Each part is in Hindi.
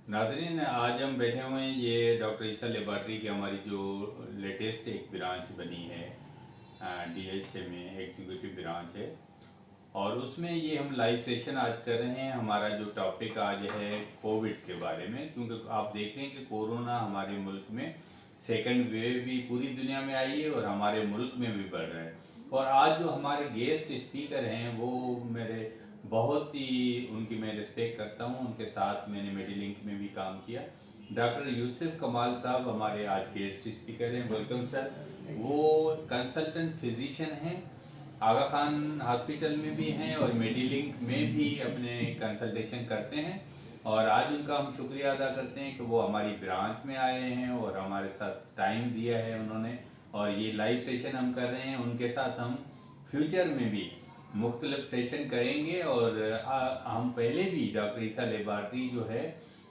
नाज़रीन, आज हम बैठे हुए हैं ये डॉक्टर ईसा लेबॉर्ट्री की हमारी जो लेटेस्ट एक ब्रांच बनी है डीएच में, एग्जीक्यूटिव ब्रांच है। और उसमें ये हम लाइव सेशन आज कर रहे हैं। हमारा जो टॉपिक आज है कोविड के बारे में, क्योंकि आप देख रहे हैं कि कोरोना हमारे मुल्क में सेकंड वेव भी पूरी दुनिया में आई है और हमारे मुल्क में भी बढ़ रहा है। और आज जो हमारे गेस्ट स्पीकर हैं वो मेरे बहुत ही उनकी मैं रिस्पेक्ट करता हूँ। उनके साथ मैंने मेडिलिंक में भी काम किया। डॉक्टर यूसुफ कमाल साहब हमारे आज गेस्ट स्पीकर हैं। Welcome sir. वो कंसल्टेंट फिजिशियन हैं, आगा खान हॉस्पिटल में भी हैं और मेडिलिंक में भी अपने कंसल्टेशन करते हैं। और आज उनका हम शुक्रिया अदा करते हैं कि वो हमारी ब्रांच में आए हैं और हमारे साथ टाइम दिया है उन्होंने, और ये लाइव सेशन हम कर रहे हैं। उनके साथ हम फ्यूचर में भी मुख्तलिफ सेशन करेंगे। और हम पहले भी डॉक्टर ईसा लेबॉर्ट्री जो है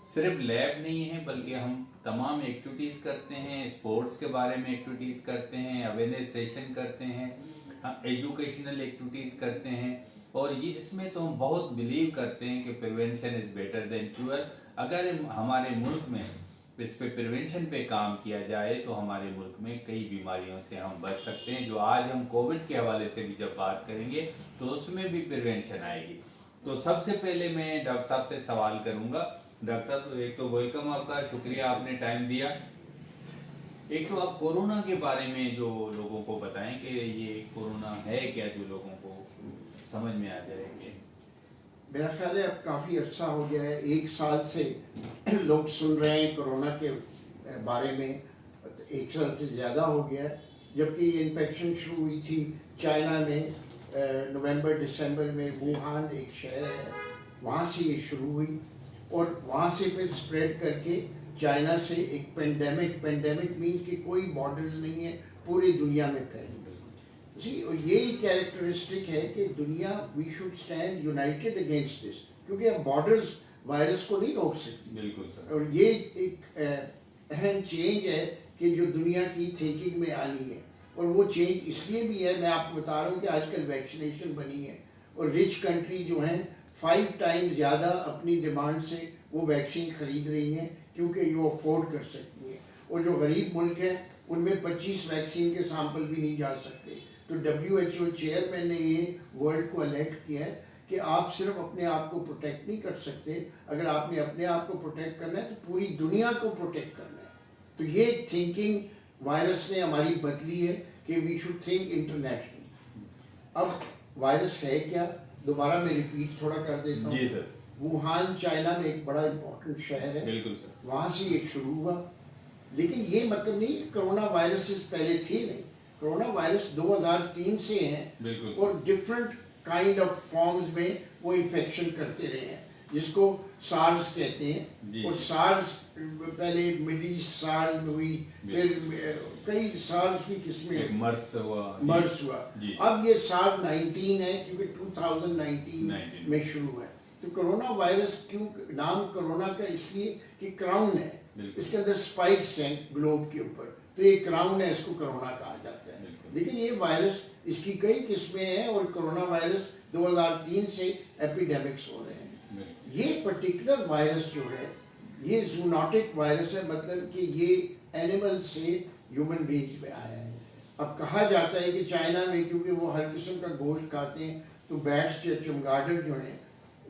सिर्फ लैब नहीं है, बल्कि हम तमाम एक्टिविटीज़ करते हैं, स्पोर्ट्स के बारे में एक्टिविटीज़ करते हैं, अवेयरनेस सेशन करते हैं, एजुकेशनल एक्टिविटीज़ करते हैं। और ये इसमें तो हम बहुत बिलीव करते हैं कि prevention is better than cure. अगर हमारे मुल्क में इस पे प्रिवेंशन पे काम किया जाए तो हमारे मुल्क में कई बीमारियों से हम बच सकते हैं। जो आज हम कोविड के हवाले से भी जब बात करेंगे तो उसमें भी प्रिवेंशन आएगी। तो सबसे पहले मैं डॉक्टर साहब से सवाल करूंगा। डॉक्टर साहब, एक तो वेलकम आपका, शुक्रिया आपने टाइम दिया। एक तो आप कोरोना के बारे में जो लोगों को बताएं कि ये कोरोना है क्या, जो लोगों को समझ में आ जाएंगे। मेरा ख्याल है अब काफ़ी अच्छा हो गया है। 1 साल से लोग सुन रहे हैं कोरोना के बारे में, 1 साल से ज़्यादा हो गया है। जबकि ये इन्फेक्शन शुरू हुई थी चाइना में नवंबर दिसंबर में। वुहान एक शहर है, वहाँ से ये शुरू हुई और वहाँ से फिर स्प्रेड करके चाइना से एक पेंडेमिक मीन्स कि कोई बॉर्डर्स नहीं है, पूरी दुनिया में फैली जी। और यही कैरेक्टरिस्टिक है कि दुनिया we should stand united against this, क्योंकि अब बॉर्डर्स वायरस को नहीं रोक सकती। बिल्कुल सर। और ये एक अहम चेंज है कि जो दुनिया की थिंकिंग में आनी है। और वो चेंज इसलिए भी है, मैं आपको बता रहा हूँ कि आजकल वैक्सीनेशन बनी है और रिच कंट्री जो हैं 5 टाइम्स ज़्यादा अपनी डिमांड से वो वैक्सीन खरीद रही हैं, क्योंकि ये अफोर्ड कर सकती हैं। और जो गरीब मुल्क हैं उनमें 25 वैक्सीन के सैंपल भी नहीं जा सकते। तो WHO चेयरमैन ने ये वर्ल्ड को अलर्ट किया है कि आप सिर्फ अपने आप को प्रोटेक्ट नहीं कर सकते। अगर आपने अपने आप को प्रोटेक्ट करना है तो पूरी दुनिया को प्रोटेक्ट करना है। तो ये थिंकिंग वायरस ने हमारी बदली है कि वी शुड थिंक इंटरनेशनल। अब वायरस है क्या, दोबारा मैं रिपीट थोड़ा कर देता हूँ। जी सर। वुहान चाइना में एक बड़ा इंपॉर्टेंट शहर है। बिल्कुल सर। वहाँ से ये शुरू हुआ, लेकिन ये मतलब नहीं कि कोरोना वायरसेस पहले थी नहीं। कोरोना वायरस 2003 से हैं और डिफरेंट काइंड ऑफ फॉर्म्स में वो इन्फेक्शन करते रहे हैं, जिसको सार्स कहते हैं। और सार्स पहले मिडिल ईस्ट सार्स में हुई, फिर कई सार्स की किस्में, मर्स हुआ। अब ये सार्स 19 है, क्योंकि 2019 में शुरू है। तो कोरोना वायरस क्यों नाम कोरोना का, इसलिए कि क्राउन है, इसके अंदर स्पाइक्स हैं ग्लोब के ऊपर, तो ये क्राउन है, इसको कोरोना कहा जाता है। लेकिन ये वायरस, इसकी कई किस्में हैं और कोरोना वायरस 2003 से एपिडेमिक्स हो रहे हैं। ये पर्टिकुलर वायरस जो है ये जूनोटिक वायरस है, मतलब कि ये एनिमल से ह्यूमन बींग्स में आया है। अब कहा जाता है कि चाइना में, क्योंकि वो हर किस्म का गोश्त खाते हैं, तो बैट्स या चमगादड़ जो हैं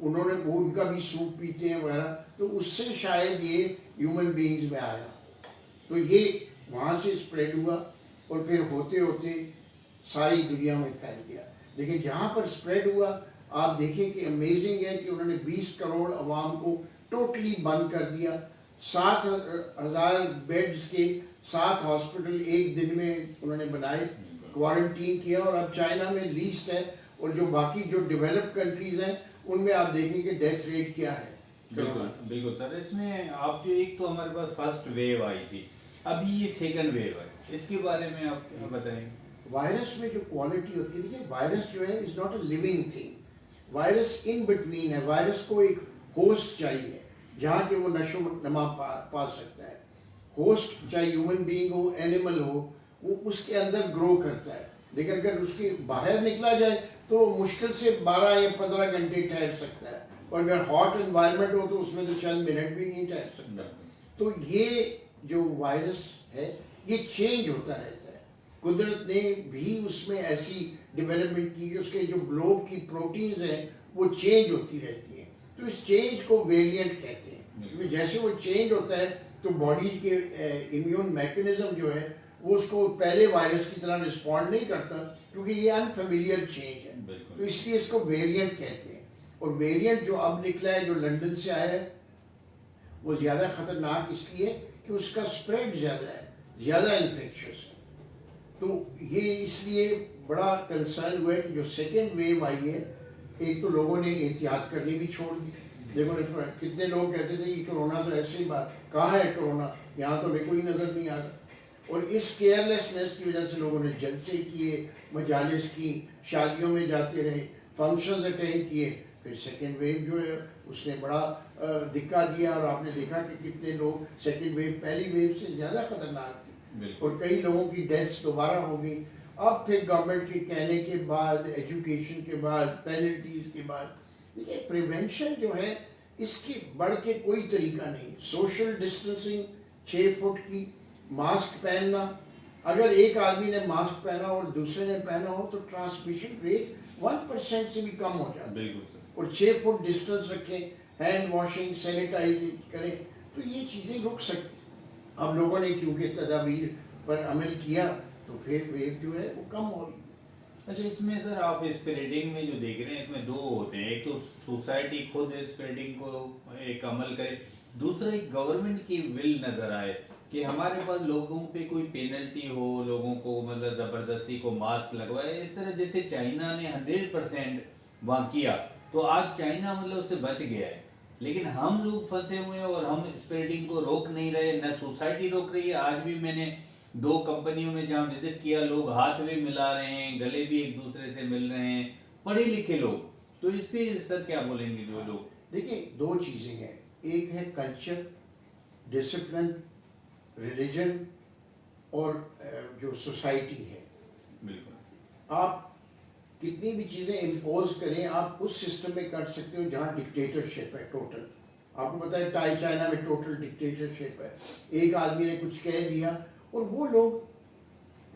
उन्होंने वो उनका भी सूप पीते हैं वगैरह, तो उससे शायद ये ह्यूमन बींग्स में आया। तो ये वहाँ से स्प्रेड हुआ और फिर होते होते सारी दुनिया में फैल गया। लेकिन जहाँ पर स्प्रेड हुआ, आप देखें कि अमेजिंग है कि उन्होंने 20 करोड़ अवाम को टोटली बंद कर दिया। 7,000 बेड्स के 7 हॉस्पिटल एक दिन में उन्होंने बनाए, क्वारंटीन किया। और अब चाइना में लीस्ट है, और जो बाकी जो डेवलप्ड कंट्रीज हैं उनमें आप देखें कि डेथ रेट क्या है। बिल्कुल सर। इसमें आप जो, एक तो हमारे पास फर्स्ट वेव आई थी, अभी ये सेकंड वेव है, इसके बारे में आप बताएंगे। वायरस में जो क्वालिटी होती है, देखिए वायरस जो है is not a living thing, virus in between है। वायरस को एक होस्ट चाहिए जहाँ के वो नशो नमा पा सकता है। होस्ट चाहे ह्यूमन बीइंग हो, एनिमल हो, वो उसके अंदर ग्रो करता है। लेकिन अगर उसके बाहर निकला जाए तो मुश्किल से 12 या 15 घंटे ठहर सकता है। और अगर हॉट एनवायरनमेंट हो तो उसमें तो चंद मिनट भी नहीं ठहर सकता। तो ये जो वायरस है ये चेंज होता रहता है। कुदरत ने भी उसमें ऐसी डेवलपमेंट की कि उसके जो ग्लोब की प्रोटीन्स हैं वो चेंज होती रहती हैं। तो इस चेंज को वेरिएंट कहते हैं, क्योंकि जैसे वो चेंज होता है तो बॉडी के इम्यून मैकेनिज्म जो है वो उसको पहले वायरस की तरह रिस्पॉन्ड नहीं करता, क्योंकि ये अनफेमिलियर चेंज है। तो इसलिए इसको वेरिएंट कहते हैं। और वेरिएंट जो अब निकला है, जो लंदन से आया है, वो ज़्यादा ख़तरनाक इसलिए कि उसका स्प्रेड ज़्यादा है, ज़्यादा इन्फेक्शियस है। तो ये इसलिए बड़ा कंसर्न हुआ है कि जो सेकेंड वेव आई है, एक तो लोगों ने एहतियात करनी भी छोड़ दी। देखो कितने लोग कहते थे कि कोरोना तो ऐसे ही बात, कहाँ है कोरोना, यहाँ तो हमें कोई नज़र नहीं आ रहा। और इस केयरलेसनेस की वजह से लोगों ने जलसे किए, मजालिस की, शादियों में जाते रहे, फंक्शंस अटेंड किए। फिर सेकेंड वेव जो है उसने बड़ा दिक्कत दिया, और आपने देखा कि कितने लोग सेकेंड वेव पहली वेव से ज़्यादा ख़तरनाक थी, और कई लोगों की डेथ्स दोबारा हो गई। अब फिर गवर्नमेंट के कहने के बाद, एजुकेशन के बाद, पेनल्टीज के बाद, देखिए प्रिवेंशन जो है इसके बढ़ के कोई तरीका नहीं। सोशल डिस्टेंसिंग 6 फुट की, मास्क पहनना, अगर एक आदमी ने मास्क पहना और दूसरे ने पहना हो तो ट्रांसमिशन रेट 1% से भी कम हो जाता है। बिल्कुल सर। और 6 फुट डिस्टेंस रखें, हैंड वॉशिंग, सैनिटाइजिंग करें, तो ये चीज़ें रुक सकती। अब लोगों ने क्योंकि तदाबीर पर अमल किया तो फिर वेव जो है वो कम हो रही है। अच्छा, इसमें सर आप स्प्रेडिंग में जो देख रहे हैं इसमें दो होते हैं, एक तो सोसाइटी खुद स्प्रेडिंग को एक अमल करे, दूसरा एक गवर्नमेंट की विल नजर आए कि हमारे पास लोगों पे कोई पेनल्टी हो, लोगों को मतलब जबरदस्ती को मास्क लगवाए। इस तरह जैसे चाइना ने 100% वहाँ किया, तो आज चाइना मतलब उससे बच गया है, लेकिन हम लोग फंसे हुए हैं और हम स्प्रेडिंग को रोक नहीं रहे, न सोसाइटी रोक रही है। आज भी मैंने 2 कंपनियों में जहाँ विजिट किया, लोग हाथ भी मिला रहे हैं, गले भी एक दूसरे से मिल रहे हैं, पढ़े लिखे लोग। तो इस पे सर क्या बोलेंगे जो लोग? देखिए 2 चीज़ें हैं, एक है कल्चर, डिसिप्लिन, रिलीजन, और जो सोसाइटी है। बिल्कुल। आप कितनी भी चीज़ें इम्पोज करें, आप उस सिस्टम में कर सकते हो जहाँ डिक्टेटरशिप है टोटल। आपको पता है चाइना में टोटल डिक्टेटरशिप है। एक आदमी ने कुछ कह दिया और वो लोग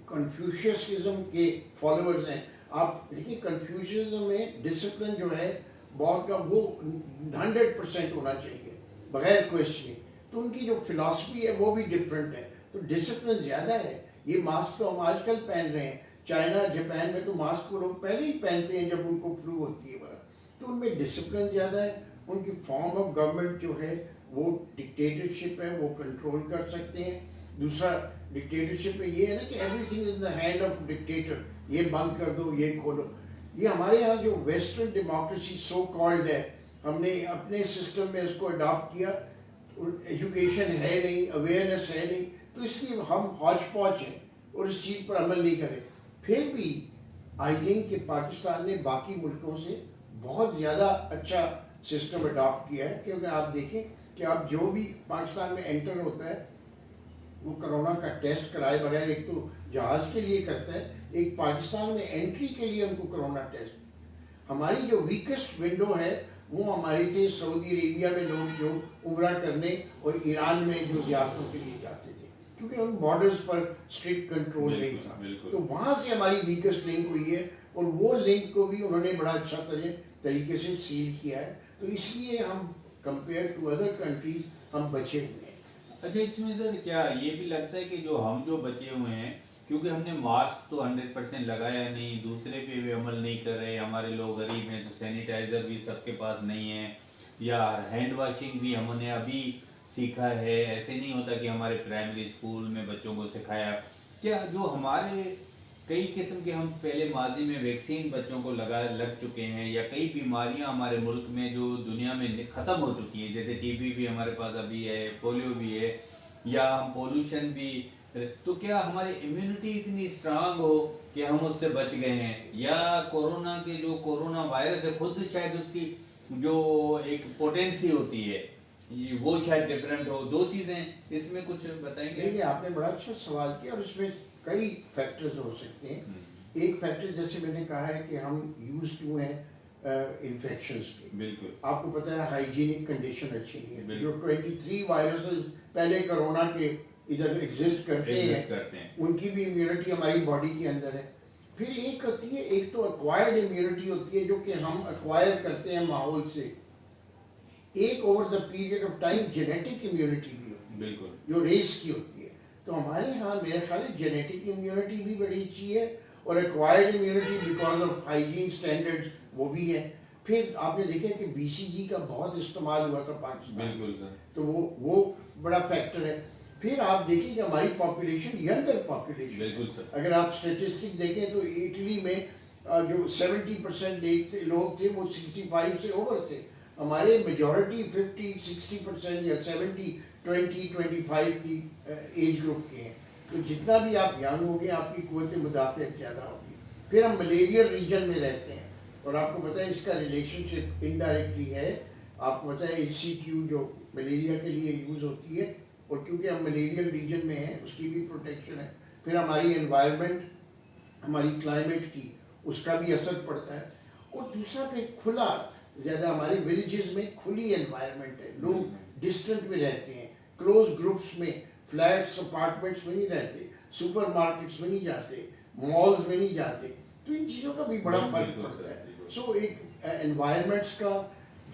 कन्फ्यूशियनिज्म के फॉलोअर्स हैं। आप देखिए कन्फ्यूशियनिज्म में डिसिप्लिन जो है बहुत का वो 100% होना चाहिए बगैर क्वेश्चनिंग। तो उनकी जो फिलॉसफी है वो भी डिफरेंट है, तो डिसिप्लिन ज़्यादा है। ये मास्क तो हम आजकल पहन रहे हैं, चाइना जापान में तो मास्क को लोग पहले ही पहनते हैं जब उनको फ्लू होती है बड़ा। तो उनमें डिसिप्लिन ज़्यादा है, उनकी फॉर्म ऑफ गवर्नमेंट जो है वो डिक्टेटरशिप है, वो कंट्रोल कर सकते हैं। दूसरा डिक्टेटरशिप में ये है ना कि everything in the hand of dictator, ये बंद कर दो, ये खोलो। ये हमारे यहाँ जो वेस्टर्न डेमोक्रेसी सो कॉल्ड है, हमने अपने सिस्टम में इसको अडॉप्ट किया। एजुकेशन है नहीं, अवेयरनेस है नहीं, तो इसलिए हम हौच पौच हैं और इस चीज़ पर अमल नहीं करें। फिर भी आई थिंक कि पाकिस्तान ने बाकी मुल्कों से बहुत ज़्यादा अच्छा सिस्टम अडॉप्ट किया है, क्योंकि आप देखें कि आप जो भी पाकिस्तान में एंटर होता है वो कोरोना का टेस्ट कराए बगैर, एक तो जहाज़ के लिए करता है, एक पाकिस्तान में एंट्री के लिए उनको कोरोना टेस्ट। हमारी जो वीकेस्ट विंडो है वो हमारी थी सऊदी अरेबिया में लोग जो उम्रा करने और ईरान में जो ज़ियारतों के लिए जाते थे, क्योंकि उन बॉर्डर्स पर स्ट्रिक्ट कंट्रोल नहीं था। तो वहाँ से हमारी वीकेस्ट लिंक हुई है, और वो लिंक को भी उन्होंने बड़ा अच्छा तरीके से सील किया है। तो इसलिए हम कंपेयर टू अदर कंट्रीज हम बचे हुए हैं। अच्छा, इसमें सर क्या ये भी लगता है कि जो बचे हुए हैं, क्योंकि हमने मास्क तो 100% लगाया नहीं, दूसरे पे भी अमल नहीं कर रहे, हमारे लोग गरीब हैं तो सैनिटाइज़र भी सबके पास नहीं है, या हैंड वॉशिंग भी हमने अभी सीखा है। ऐसे नहीं होता कि हमारे प्राइमरी स्कूल में बच्चों को सिखाया। क्या जो हमारे कई किस्म के हम पहले माजी में वैक्सीन बच्चों को लग चुके हैं, या कई बीमारियां हमारे मुल्क में जो दुनिया में ख़त्म हो चुकी हैं, जैसे टीबी भी हमारे पास अभी है, पोलियो भी है, या हम पोल्यूशन भी, तो क्या हमारी इम्यूनिटी इतनी स्ट्रांग हो कि हम उससे बच गए हैं, या कोरोना वायरस है खुद शायद उसकी जो एक पोटेंसी होती है वो शायद डिफरेंट हो? 2 चीज़ें इसमें कुछ बताएंगे? नहीं, आपने बड़ा अच्छा सवाल किया, और इसमें कई फैक्टर्स हो सकते हैं। एक फैक्टर जैसे मैंने कहा है कि हम यूज टू हैं इन्फेक्शंस के। बिल्कुल आपको पता है हाइजीनिक कंडीशन अच्छी नहीं है। बिल्कुल। जो 23 वायरसेस पहले कोरोना के इधर एग्जिस्ट करते हैं उनकी भी इम्यूनिटी हमारी बॉडी के अंदर है। फिर एक होती है, एक तो एक्वायर्ड इम्यूनिटी होती है जो कि हम एक्वायर करते हैं माहौल से, एक over the period of time genetic immunity भी होती है बिल्कुल जो रेस की होती है। तो हमारे यहाँ मेरे ख्याल है जेनेटिक इम्यूनिटी भी बड़ी अच्छी है और acquired immunity because of hygiene standards वो भी है। फिर आपने देखा कि BCG का बहुत इस्तेमाल हुआ था पाकिस्तान में, तो वो बड़ा फैक्टर है। फिर आप देखिए कि हमारी पॉपुलेशन यंगर पॉपुलेशन, अगर आप स्टेटिस्टिक देखें तो इटली में जो 70% लोग थे वो 65 से ओवर थे। हमारे मेजॉरिटी 50-60% या 70-20-25 की एज ग्रुप के हैं। तो जितना भी आप यंग होंगे आपकी क़ुव्वत मुदाफ़अत ज़्यादा होगी। फिर हम मलेरियल रीजन में रहते हैं और आपको पता है इसका रिलेशनशिप इनडायरेक्टली है। आपको पता है HCQ जो मलेरिया के लिए यूज़ होती है और क्योंकि हम मलेरियल रीजन में हैं उसकी भी प्रोटेक्शन है। फिर हमारी एनवायरनमेंट, हमारी क्लाइमेट की, उसका भी असर पड़ता है। और दूसरा फिर खुला, ज़्यादा हमारे विलेजेस में खुली एनवायरनमेंट है, लोग डिस्टेंट में रहते हैं, क्लोज ग्रुप्स में, फ्लैट्स अपार्टमेंट्स में नहीं रहते, सुपरमार्केट्स में नहीं जाते, मॉल्स में नहीं जाते। तो इन चीज़ों का भी बड़ा फर्क पड़ता है। सो एक एनवायरनमेंट्स का,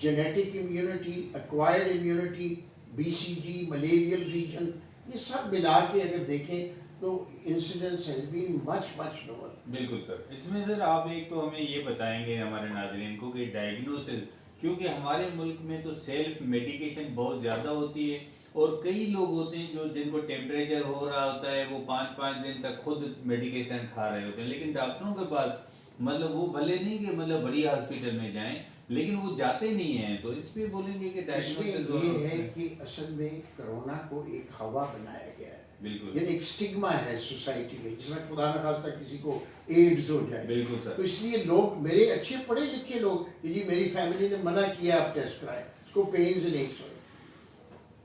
genetic immunity, acquired immunity, BCG, malarial region, ये सब मिला के अगर देखें तो incidence has been much lower. बिल्कुल सर। इसमें सर आप एक तो हमें ये बताएंगे हमारे नाज़रीन को कि डायग्नोसिस, क्योंकि हमारे मुल्क में तो सेल्फ मेडिकेशन बहुत ज़्यादा होती है और कई लोग होते हैं जो जिनको टेम्परेचर हो रहा होता है वो 5-5 दिन तक खुद मेडिकेशन खा रहे होते हैं, लेकिन डॉक्टरों के पास मतलब वो भले नहीं कि मतलब बड़ी हॉस्पिटल में जाएं लेकिन वो जाते नहीं हैं। तो इस पे बोलेंगे कि डायग्नोसिस ये है कि असल में कोरोना को एक हवा बनाया गया है। बिल्कुल, यानी एक स्टिग्मा है सोसाइटी में, जिसमें खुदा न खास्ता किसी को एड्स हो जाए। बिल्कुल सर। तो इसलिए लोग, मेरे अच्छे पढ़े लिखे लोग, कि जी मेरी फैमिली ने मना किया आप टेस्ट कराएं, उसको पेन्स नहीं सोए।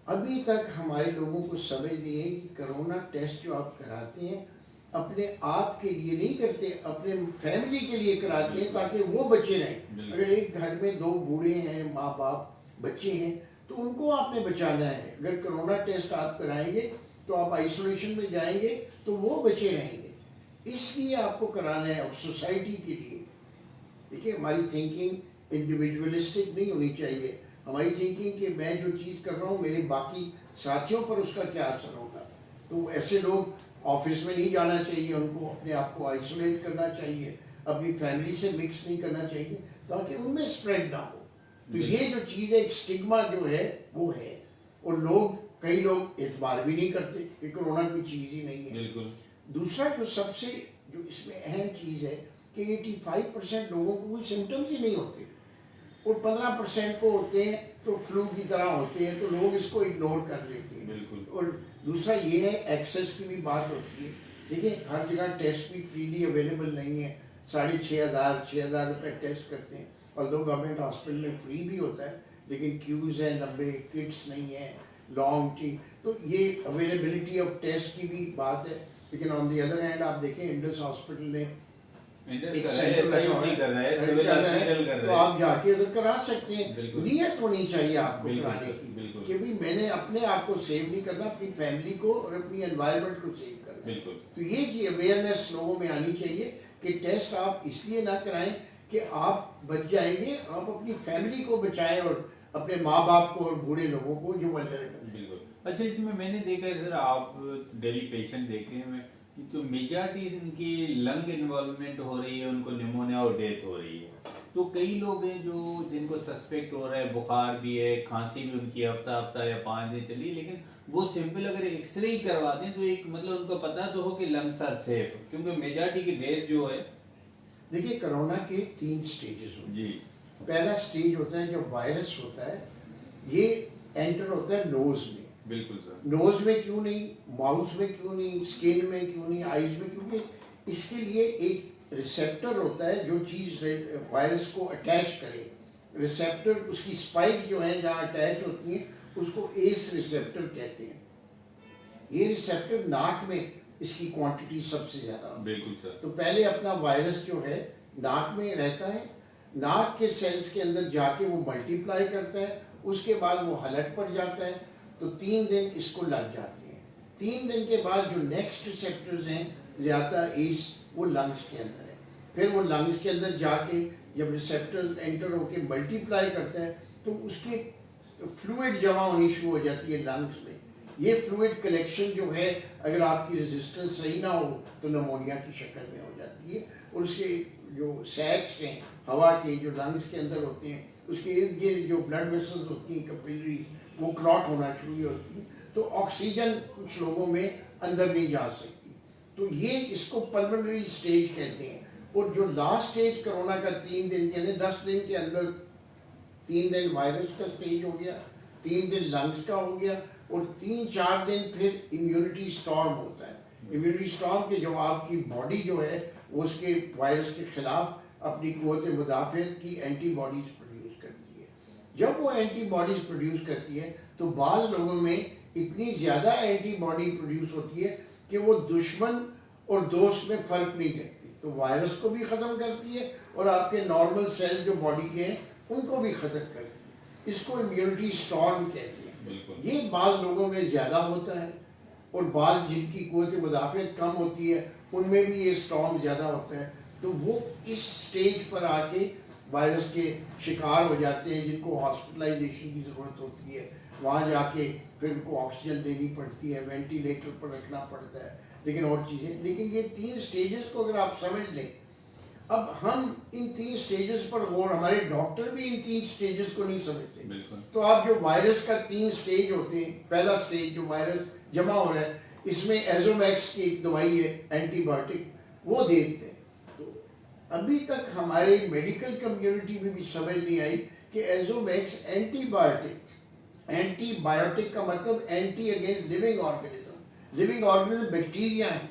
अभी तक हमारे लोगों को समझ नहीं है कि कोरोना टेस्ट जो आप कराते हैं अपने आप के लिए नहीं करते, अपने फैमिली के लिए कराते हैं ताकि वो बचे रहें। अगर एक घर में 2 बूढ़े हैं, माँ बाप, बच्चे हैं, तो उनको आपने बचाना है। अगर कोरोना टेस्ट आप कराएंगे तो आप आइसोलेशन में जाएंगे तो वो बचे रहेंगे, इसलिए आपको कराना है। और सोसाइटी के लिए देखिए, हमारी थिंकिंग इंडिविजुअलिस्टिक नहीं होनी चाहिए। हमारी थिंकिंग कि मैं जो चीज़ कर रहा हूँ मेरे बाकी साथियों पर उसका क्या असर होगा। तो ऐसे लोग ऑफिस में नहीं जाना चाहिए, उनको अपने आप को आइसोलेट करना चाहिए, अपनी फैमिली से मिक्स नहीं करना चाहिए ताकि उनमें स्प्रेड ना हो। तो ये जो चीज़ है, एक स्टिग्मा जो है वो है, और कई लोग एतबार भी नहीं करते कि कोरोना कोई चीज़ ही नहीं है। बिल्कुल। दूसरा जो इसमें अहम चीज़ है कि 85% लोगों को कोई सिम्टम्स ही नहीं होते और 15% को होते हैं तो फ्लू की तरह होते हैं, तो लोग इसको इग्नोर कर लेते हैं। बिल्कुल। और दूसरा ये है, एक्सेस की भी बात होती है। देखिए, हर जगह टेस्ट भी फ्रीली अवेलेबल नहीं है। 6,500 रुपये टेस्ट करते हैं, और दो गवर्नमेंट हॉस्पिटल में फ्री भी होता है, लेकिन क्यूज़ है 90, किट्स नहीं है, लॉन्ग टी। तो ये अवेलेबिलिटी ऑफ टेस्ट की भी बात है। लेकिन ऑन दी अदर हैंड आप देखें, इंडस हॉस्पिटल ने एक सेंटर लगा है, तो आप जाके उधर करा सकते हैं। नीयत होनी चाहिए आपको कराने की कि भाई मैंने अपने आप को सेव नहीं करना, अपनी फैमिली को और अपनी एनवायरनमेंट को सेव करना है। तो ये जी अवेयरनेस लोगों में आनी चाहिए कि टेस्ट आप इसलिए ना कराएं कि आप बच जाएंगे, आप अपनी फैमिली को बचाएं और अपने माँ बाप को और बूढ़े लोगों को जो वल्नरेबल है। अच्छा, इसमें मैंने देखा है सर, आप डेली पेशेंट देखते हैं तो मेजॉरिटी इनकी लंग इन्वॉल्वमेंट हो रही है, उनको निमोनिया और डेथ हो रही है। तो कई लोग हैं जो जिनको सस्पेक्ट हो रहा है, बुखार भी है, खांसी भी उनकी हफ्ता या 5 दिन चली, लेकिन वो सिंपल अगर एक्सरे ही करवा दें तो एक मतलब उनको पता तो हो कि लंग्स आर सेफ, क्योंकि मेजॉरिटी की डेथ जो है। देखिए, कोरोना के 3 स्टेजेस होते हैं जी। पहला स्टेज होता है जब वायरस होता है, ये एंटर होता है नोज में। बिल्कुल सर। नोज में क्यों नहीं, माउथ में क्यों नहीं, स्किन में क्यों नहीं, आईज में, क्योंकि इसके लिए एक रिसेप्टर होता है जो चीज़ वायरस को अटैच करे। रिसेप्टर, उसकी स्पाइक जो है जहाँ अटैच होती है उसको एस रिसेप्टर कहते हैं। ये रिसेप्टर नाक में इसकी क्वांटिटी सबसे ज़्यादा। बिल्कुल सर। तो पहले अपना वायरस जो है नाक में रहता है, नाक के सेल्स के अंदर जाके वो मल्टीप्लाई करता है, उसके बाद वो हलक पर जाता है, तो 3 दिन इसको लग जाते हैं। 3 दिन के बाद जो नेक्स्ट रिसेप्टर्स हैं ज़्यादा एज वो लंग्स के अंदर है, फिर वो लंग्स के अंदर जाके जब रिसेप्टर्स एंटर होके मल्टीप्लाई करता है तो उसकी फ्लूइड जमा होनी शुरू हो जाती है लंग्स में। ये फ्लूइड कलेक्शन जो है, अगर आपकी रेजिस्टेंस सही ना हो तो नमोनिया की शक्ल में हो जाती है, और उसके जो सैक्स हैं हवा के जो लंग्स के अंदर होते हैं, उसके इर्द गिर्द जो ब्लड वेसल्स होती हैं कैपिलरीज, वो क्लॉट होना शुरू होती है, तो ऑक्सीजन कुछ लोगों में अंदर नहीं जा सकती, तो ये इसको पल्मोनरी स्टेज कहते हैं। और जो लास्ट स्टेज कोरोना का 3 दिन यानी 10 दिन के अंदर 3 दिन वायरस का स्टेज हो गया, 3 दिन लंग्स का हो गया, और 3-4 दिन फिर इम्यूनिटी स्टॉर्म होता है। इम्यूनिटी स्टॉर्म के जो आपकी बॉडी जो है वो उसके वायरस के खिलाफ अपनी क़ुव्वत मुदाफ़ियत की एंटीबॉडीज़ प्रोड्यूस करती है। जब वो एंटीबॉडीज़ प्रोड्यूस करती है तो बाज़ लोगों में इतनी ज़्यादा एंटीबॉडी प्रोड्यूस होती है कि वो दुश्मन और दोस्त में फ़र्क नहीं करती, तो वायरस को भी ख़त्म करती है और आपके नॉर्मल सेल जो बॉडी के हैं उनको भी ख़त्म करती है। इसको इम्यूनिटी स्टॉर्म कहते हैं। ये बाज़ लोगों में ज़्यादा होता है, और बाज़ जिनकी क़ुव्वत मुदाफ़ियत कम होती है उनमें भी ये स्टॉर्म ज़्यादा होता है, तो वो इस स्टेज पर आके वायरस के शिकार हो जाते हैं, जिनको हॉस्पिटलाइजेशन की ज़रूरत होती है, वहाँ जाके फिर उनको ऑक्सीजन देनी पड़ती है, वेंटिलेटर पर रखना पड़ता है, लेकिन और चीज़ें। लेकिन ये 3 स्टेजेस को अगर आप समझ लें, अब हम इन 3 स्टेजेस पर गौर, हमारे डॉक्टर भी इन 3 स्टेजेस को नहीं समझते, तो आप जो वायरस का 3 स्टेज होते हैं, पहला स्टेज जो वायरस जमा हो रहा है, इसमें एजोमैक्स की एक दवाई है एंटीबायोटिक, वो देते हैं। तो अभी तक हमारे मेडिकल कम्युनिटी में भी समझ नहीं आई कि एजोमैक्स एंटीबायोटिक का मतलब anti against living organism. Living organism bacteria है,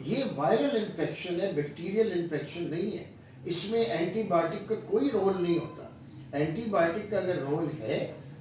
ये वायरल इन्फेक्शन है, बैक्टीरियल इन्फेक्शन नहीं है। इसमें एंटीबायोटिक का कोई रोल नहीं होता। एंटीबायोटिक का अगर रोल है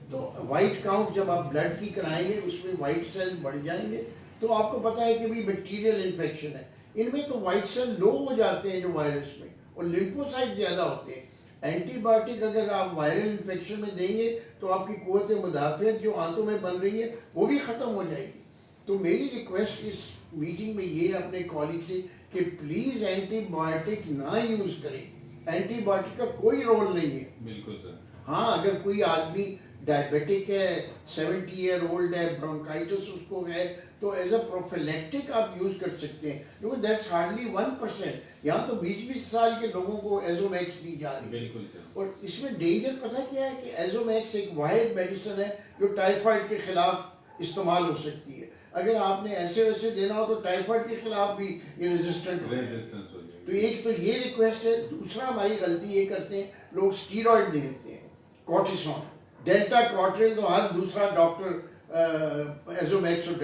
तो वाइट काउंट जब आप ब्लड की कराएंगे उसमें वाइट सेल बढ़ जाएंगे, तो आपको पता है कि भाई बैक्टीरियल इन्फेक्शन है। इनमें तो वाइट सेल लो हो जाते हैं जो वायरस में, और लिम्फोसाइट ज़्यादा होते हैं। एंटीबायोटिक अगर आप वायरल इन्फेक्शन में देंगे तो आपकी क़ुव्वत मुदाफ़ियत जो आंतों में बन रही है वो भी ख़त्म हो जाएगी। तो मेरी रिक्वेस्ट इस मीटिंग में ये है अपने कॉलीग से कि प्लीज़ एंटीबायोटिक ना यूज़ करें। एंटीबायोटिक का कोई रोल नहीं है। बिल्कुल सर। हाँ, अगर कोई आदमी डायबिटिक है, 70 ईयर ओल्ड है, ब्रोंकाइटिस उसको है, तो एज अ प्रोफिलैक्टिक आप यूज़ कर सकते हैं, क्योंकि दैट्स हार्डली 1%। यहाँ तो 20-20 साल के लोगों को एजोमैक्स दी जा रही है। और इसमें डेंजर पता क्या है कि एजोमैक्स एक वाहिद मेडिसिन है जो टाइफाइड के खिलाफ इस्तेमाल हो सकती है। अगर आपने ऐसे वैसे देना हो तो टाइफाइड के खिलाफ भी ये रेजिस्टेंट हो जाएगी। तो एक तो ये रिक्वेस्ट है। दूसरा, हमारी गलती ये करते हैं, लोग स्टीरॉयड देते हैं, कॉर्टिसोन, डेल्टा कॉर्ट्रिल, तो हर दूसरा डॉक्टर एजोमैक्स और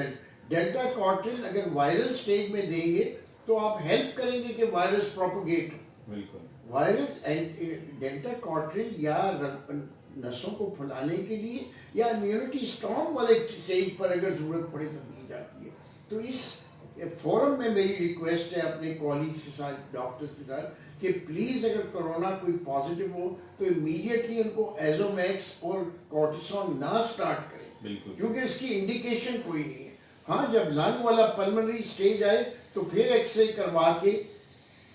डेल्टा कॉर्ट्रिल अगर वायरल स्टेज में देंगे तो आप हेल्प करेंगे कि वायरस प्रोपोगेट हो। वायरस डेल्टा कॉर्ट्रिल या नसों को फुलाने के लिए या इम्यूनिटी स्ट्रॉन्ग वाले स्टेज पर अगर ज़रूरत पड़े तो दी जाती है। तो इस फोरम में मेरी रिक्वेस्ट है अपने कॉलीग्स के साथ, डॉक्टर्स के साथ, कि प्लीज़ अगर कोरोना कोई पॉजिटिव हो तो इमीडिएटली उनको एजोमैक्स और कॉर्टिसोन ना स्टार्ट करें, क्योंकि इसकी इंडिकेशन कोई नहीं है। हाँ, जब लंग वाला पल्मोनरी स्टेज आए तो फिर एक्सरे करवा के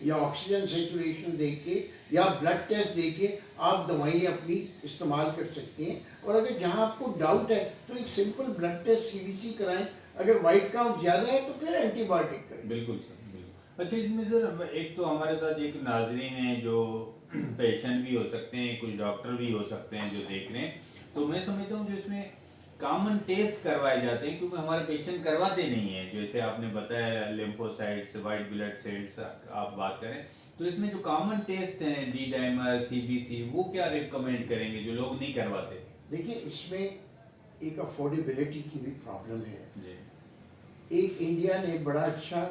या ऑक्सीजन सेचुरेशन देख के या ब्लड टेस्ट दे के आप दवाई अपनी इस्तेमाल कर सकते हैं। और अगर जहाँ आपको डाउट है तो एक सिंपल ब्लड टेस्ट CBC कराएं, अगर वाइट काउंट ज़्यादा है तो फिर एंटीबायोटिक करें। बिल्कुल सर, बिल्कुल। अच्छा, इसमें सर एक तो हमारे साथ एक नाजरीन हैं जो पेशेंट भी हो सकते हैं, कुछ डॉक्टर भी हो सकते हैं जो देख रहे हैं, तो मैं समझता हूँ जो इसमें कॉमन टेस्ट करवाए जाते हैं, क्योंकि हमारे पेशेंट करवाते नहीं हैं। जैसे आपने बताया लिम्फोसाइट्स, वाइट ब्लड सेल्स आप बात करें, तो इसमें जो कॉमन टेस्ट हैं D डाइमर, CBC, वो क्या रिकमेंड करेंगे जो लोग नहीं करवाते? देखिए, इसमें एक अफोर्डेबिलिटी की भी प्रॉब्लम है। एक इंडिया ने बड़ा अच्छा,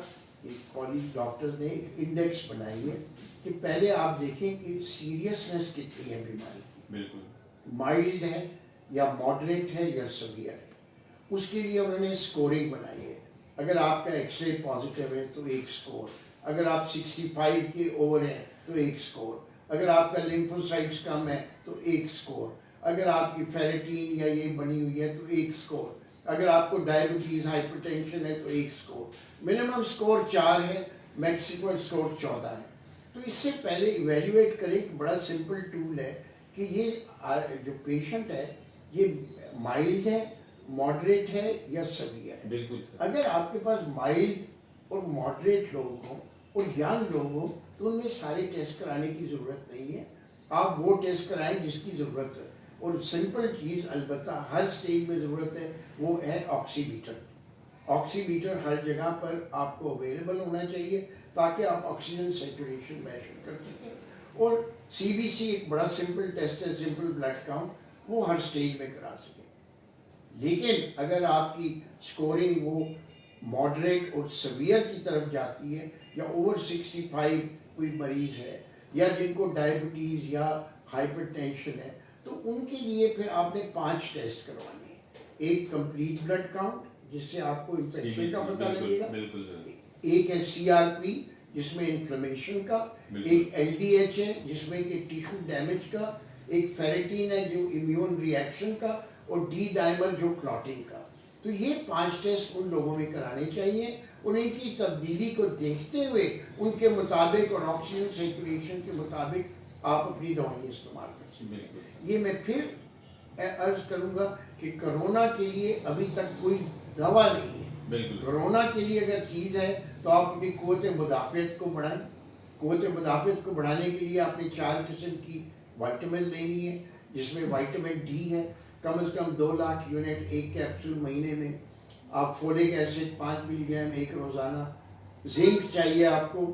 एक कॉलेज डॉक्टर ने एक इंडेक्स बनाई है कि पहले आप देखें कि सीरियसनेस कितनी है बीमारी की। बिल्कुल, माइल्ड है या मॉडरेट है या सीवियर है। उसके लिए उन्होंने स्कोरिंग बनाई है। अगर आपका एक्सरे पॉजिटिव है तो 1 स्कोर, अगर आप 65 के ओवर हैं तो 1 स्कोर, अगर आपका लिम्फोसाइट्स कम है तो 1 स्कोर, अगर आपकी फेरेटिन या ये बनी हुई है तो 1 स्कोर, अगर आपको डायबिटीज़ हाइपरटेंशन है तो 1 स्कोर। मिनिमम स्कोर 4 है, मैक्सिमम स्कोर 14 है। तो इससे पहले इवेल्युएट करें। एक बड़ा सिंपल टूल है कि ये जो पेशेंट है ये माइल्ड है, मॉडरेट है या सवियर है। बिल्कुल। अगर आपके पास माइल्ड और मॉडरेट लोग हों और यंग लोग हों तो उनमें सारे टेस्ट कराने की ज़रूरत नहीं है। आप वो टेस्ट कराएं जिसकी ज़रूरत है। और सिंपल चीज़ अलबत्ता हर स्टेज में ज़रूरत है वो है ऑक्सीमीटर। ऑक्सीमीटर हर जगह पर आपको अवेलेबल होना चाहिए ताकि आप ऑक्सीजन सेचुरेशन मेजर कर सकें। और CBC एक बड़ा सिंपल टेस्ट है, सिंपल ब्लड काउंट, वो हर स्टेज में करा सकें। लेकिन अगर आपकी स्कोरिंग वो मॉडरेट और सवियर की तरफ जाती है या ओवर 65 कोई मरीज़ है या जिनको डायबिटीज़ या हाइपरटेंशन है तो उनके लिए फिर आपने 5 टेस्ट करवाने हैं। एक कंप्लीट ब्लड काउंट जिससे आपको इन्फेक्शन का पता लगेगा, एक है CRP जिसमें इन्फ्लेमेशन का, एक LDH है जिसमें कि टिश्यू डैमेज का, एक फेरेटिन है जो इम्यून रिएक्शन का, और D डाइमर जो क्लॉटिंग का। तो ये 5 टेस्ट उन लोगों में कराने चाहिए और इनकी तब्दीली को देखते हुए उनके मुताबिक और ऑक्सीजन सेचुरेशन के मुताबिक आप अपनी दवाइयाँ इस्तेमाल कर सकते हैं। ये मैं फिर अर्ज करूँगा कि कोरोना के लिए अभी तक कोई दवा नहीं है। कोरोना के लिए अगर चीज़ है तो आप अपनी क़ुव्वत मुदाफ़ियत को बढ़ाएं। क़ुव्वत मुदाफ़ियत को बढ़ाने के लिए आपने 4 किस्म की विटामिन लेनी है जिसमें विटामिन D है, कम से कम 2 लाख यूनिट एक कैप्सूल महीने में। आप फोलिक एसिड 5 मिलीग्राम एक रोज़ाना, जिंक चाहिए आपको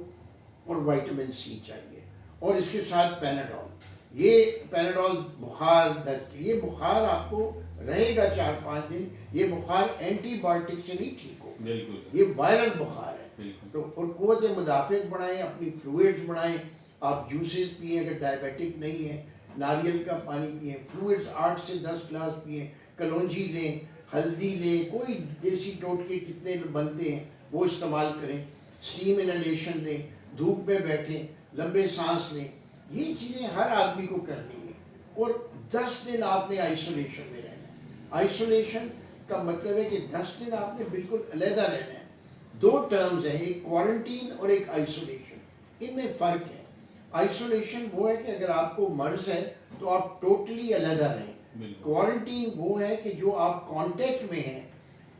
और विटामिन C चाहिए, और इसके साथ पैनाडोल। ये पैनाडोल बुखार दर्द के लिए, बुखार आपको रहेगा 4-5 दिन, ये बुखार एंटीबायोटिक से नहीं ठीक हो, ये वायरल बुखार है। तो और क़ुव्वत मुदाफ़ियत बढ़ाएं, अपनी फ्लूइड्स बढ़ाएं। आप जूसेस पिए अगर डायबिटिक नहीं है, नारियल का पानी पिए, फ्लूइड्स 8 से 10 गिलास पिए, कलौंजी लें, हल्दी लें, कोई देसी टोटके कितने बनते हैं वो इस्तेमाल करें, स्टीम इनहेलेशन लें, धूप में बैठें, लंबे सांस लें। ये चीज़ें हर आदमी को करनी है। और 10 दिन आपने आइसोलेशन में रहना है। आइसोलेशन का मतलब है कि 10 दिन आपने बिल्कुल अलहदा रहना है। 2 टर्म्स हैं, एक क्वारंटीन और एक आइसोलेशन। इनमें फ़र्क है। आइसोलेशन वो है कि अगर आपको मर्ज है तो आप टोटली अलहदा रहें। क्वारंटीन वो है कि जो आप कांटेक्ट में हैं,